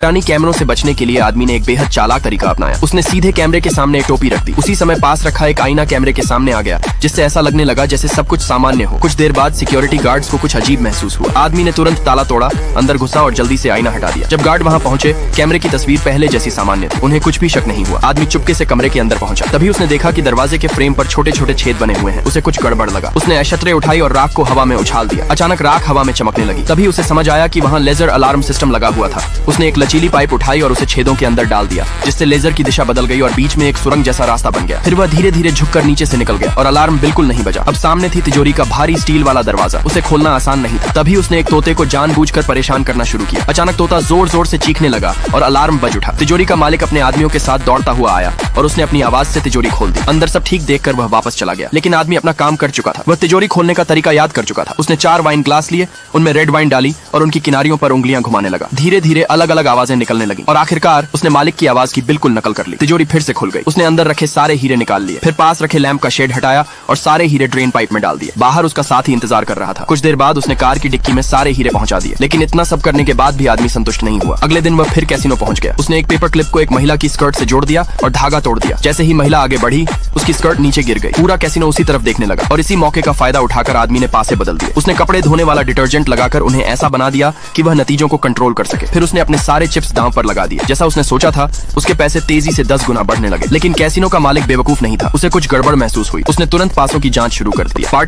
पुरानी कैमरों से बचने के लिए आदमी ने एक बेहद चालाक तरीका अपनाया। उसने सीधे कैमरे के सामने एक टोपी रख दी। उसी समय पास रखा एक आईना कैमरे के सामने आ गया, जिससे ऐसा लगने लगा जैसे सब कुछ सामान्य हो। कुछ देर बाद सिक्योरिटी गार्ड्स को कुछ अजीब महसूस हुआ। आदमी ने तुरंत ताला तोड़ा, अंदर घुसा और जल्दी से आईना हटा दिया। जब गार्ड वहाँ पहुंचे, कैमरे की तस्वीर पहले जैसी सामान्य थी। उन्हें कुछ भी शक नहीं हुआ। आदमी चुपके से कमरे के अंदर पहुंचा। तभी उसने देखा कि दरवाजे के फ्रेम पर छोटे छोटे छेद बने हुए हैं। उसे कुछ गड़बड़ लगा। उसने अशतरे उठाई और राख को हवा में उछाल दिया। अचानक राख हवा में चमकने लगी। तभी उसे समझ आया कि वहाँ लेजर अलार्म सिस्टम लगा हुआ था। उसने एक लचीली पाइप उठाई और उसे छेदों के अंदर डाल दिया, जिससे लेजर की दिशा बदल गई और बीच में एक सुरंग जैसा रास्ता बन गया। फिर वह धीरे धीरे झुककर नीचे से निकल गया और अलार्म बिल्कुल नहीं बजा। अब सामने थी तिजोरी का भारी स्टील वाला दरवाजा। उसे खोलना आसान नहीं था। तभी उसने एक तोते को जानबूझकर परेशान करना शुरू किया। अचानक तोता जोर जोर से चीखने लगा और अलार्म बज उठा। तिजोरी का मालिक अपने आदमियों के साथ दौड़ता हुआ आया और उसने अपनी आवाज से तिजोरी खोल दी। अंदर सब ठीक देखकर वह वापस चला गया। लेकिन आदमी अपना काम कर चुका था। वह तिजोरी खोलने का तरीका याद कर चुका था। उसने 4 वाइन ग्लास लिए, उनमें रेड वाइन डाली और उनकी किनारियों पर उंगलियां घुमाने लगा। धीरे धीरे अलग अलग आवाजें निकलने लगी और आखिरकार उसने मालिक की आवाज की बिल्कुल नकल कर ली। तिजोरी फिर से खुल गई। उसने अंदर रखे सारे हीरे निकाल लिए, फिर पास रखे लैंप का शेड हटाया और सारे हीरे ड्रेन पाइप में डाल दिए। बाहर उसका साथी इंतजार कर रहा था। कुछ देर बाद उसने कार की डिक्की में सारे हीरे पहुंचा दिए। लेकिन इतना सब करने के बाद भी आदमी संतुष्ट नहीं हुआ। अगले दिन वह फिर कैसीनो पहुंच गया। उसने एक पेपर क्लिप को एक महिला की स्कर्ट से जोड़ दिया और धागा तोड़ दिया। जैसे ही महिला आगे बढ़ी, उसकी स्कर्ट नीचे गिर गई। पूरा कैसीनो उसी तरफ देखने लगा और इसी मौके का फायदा उठाकर आदमी ने पासे बदल दिए। उसने कपड़े धोने वाला डिटर्जेंट लगाकर उन्हें ऐसा बना दिया कि वह नतीजों को कंट्रोल कर सके। फिर उसने अपने सारे चिप्स दांव पर लगा दिए। जैसा उसने सोचा था, उसके पैसे तेजी से 10 गुना बढ़ने लगे। लेकिन कैसीनो का मालिक बेवकूफ नहीं था। उसे कुछ गड़बड़ महसूस हुई। उसने तुरंत पासों की जांच शुरू कर दी। पार्ट